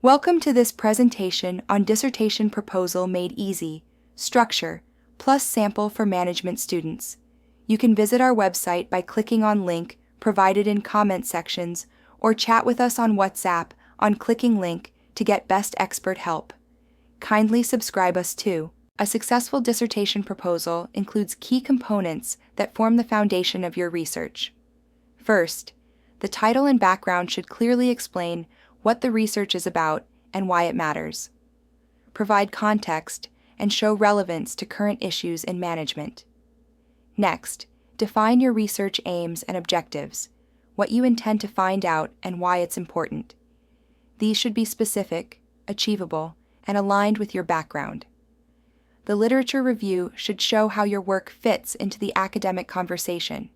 Welcome to this presentation on Dissertation Proposal Made Easy, Structure, plus Sample for Management Students. You can visit our website by clicking on link provided in comment sections or chat with us on WhatsApp on clicking link to get best expert help. Kindly subscribe us too. A successful dissertation proposal includes key components that form the foundation of your research. First, the title and background should clearly explain what the research is about and why it matters. Provide context and show relevance to current issues in management. Next, define your research aims and objectives, what you intend to find out and why it's important. These should be specific, achievable, and aligned with your background. The literature review should show how your work fits into the academic conversation.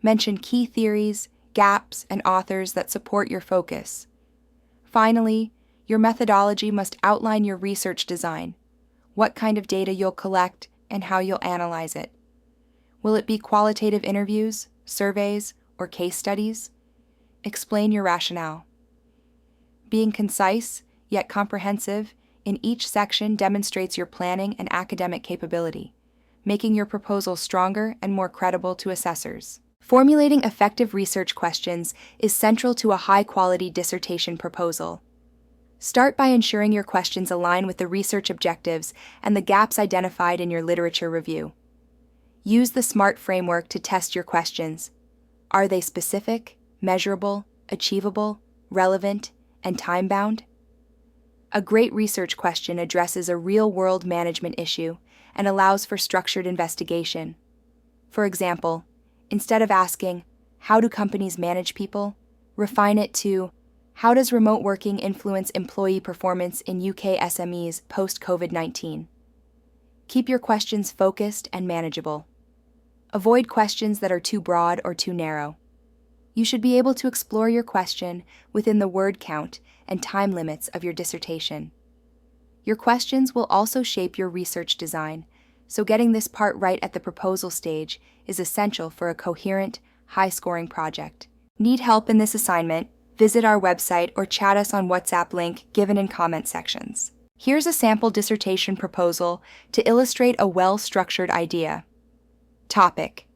Mention key theories, gaps, and authors that support your focus. Finally, your methodology must outline your research design, what kind of data you'll collect, and how you'll analyze it. Will it be qualitative interviews, surveys, or case studies? Explain your rationale. Being concise, yet comprehensive, in each section demonstrates your planning and academic capability, making your proposal stronger and more credible to assessors. Formulating effective research questions is central to a high-quality dissertation proposal. Start by ensuring your questions align with the research objectives and the gaps identified in your literature review. Use the SMART framework to test your questions. Are they specific, measurable, achievable, relevant, and time-bound? A great research question addresses a real-world management issue and allows for structured investigation. For example, instead of asking, "How do companies manage people?" refine it to, "How does remote working influence employee performance in UK SMEs post-COVID-19?" Keep your questions focused and manageable. Avoid questions that are too broad or too narrow. You should be able to explore your question within the word count and time limits of your dissertation. Your questions will also shape your research design, so getting this part right at the proposal stage is essential for a coherent, high-scoring project. Need help in this assignment? Visit our website or chat us on WhatsApp link given in comment sections. Here's a sample dissertation proposal to illustrate a well-structured idea. Topic: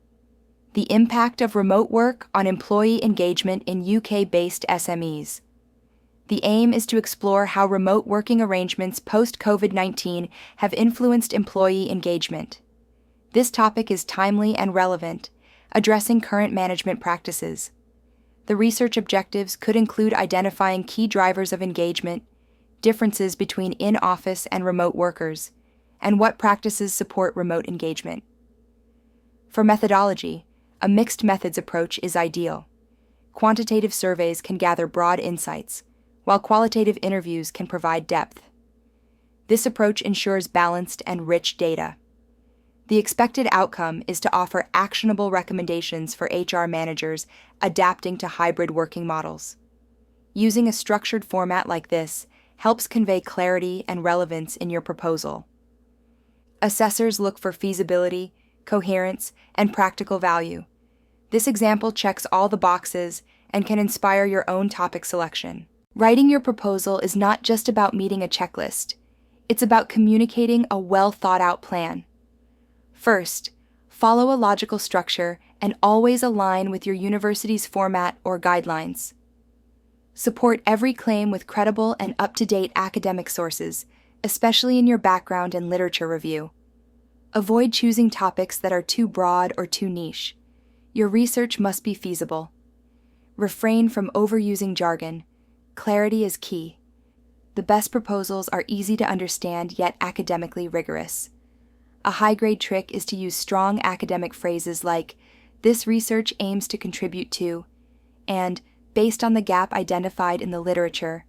the impact of remote work on employee engagement in UK-based SMEs. The aim is to explore how remote working arrangements post-COVID-19 have influenced employee engagement. This topic is timely and relevant, addressing current management practices. The research objectives could include identifying key drivers of engagement, differences between in-office and remote workers, and what practices support remote engagement. For methodology, a mixed methods approach is ideal. Quantitative surveys can gather broad insights, while qualitative interviews can provide depth. This approach ensures balanced and rich data. The expected outcome is to offer actionable recommendations for HR managers adapting to hybrid working models. Using a structured format like this helps convey clarity and relevance in your proposal. Assessors look for feasibility, coherence, and practical value. This example checks all the boxes and can inspire your own topic selection. Writing your proposal is not just about meeting a checklist. It's about communicating a well-thought-out plan. First, follow a logical structure and always align with your university's format or guidelines. Support every claim with credible and up-to-date academic sources, especially in your background and literature review. Avoid choosing topics that are too broad or too niche. Your research must be feasible. Refrain from overusing jargon. Clarity is key. The best proposals are easy to understand yet academically rigorous. A high-grade trick is to use strong academic phrases like, "This research aims to contribute to," and "based on the gap identified in the literature."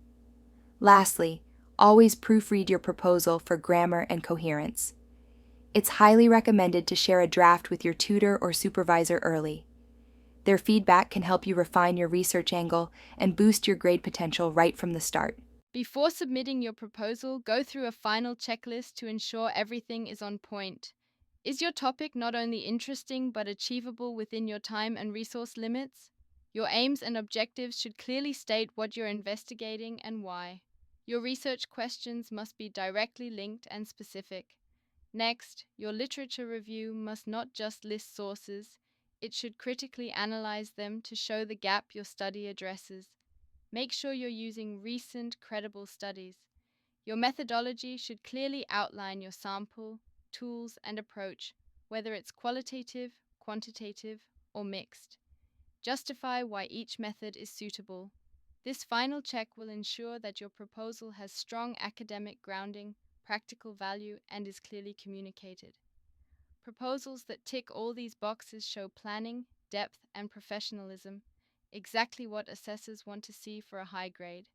Lastly, always proofread your proposal for grammar and coherence. It's highly recommended to share a draft with your tutor or supervisor early. Their feedback can help you refine your research angle and boost your grade potential right from the start. Before submitting your proposal, go through a final checklist to ensure everything is on point. Is your topic not only interesting but achievable within your time and resource limits? Your aims and objectives should clearly state what you're investigating and why. Your research questions must be directly linked and specific. Next, your literature review must not just list sources, it should critically analyze them to show the gap your study addresses. Make sure you're using recent, credible studies. Your methodology should clearly outline your sample, tools, and approach, whether it's qualitative, quantitative, or mixed. Justify why each method is suitable. This final check will ensure that your proposal has strong academic grounding, practical value, and is clearly communicated. Proposals that tick all these boxes show planning, depth, and professionalism, exactly what assessors want to see for a high grade.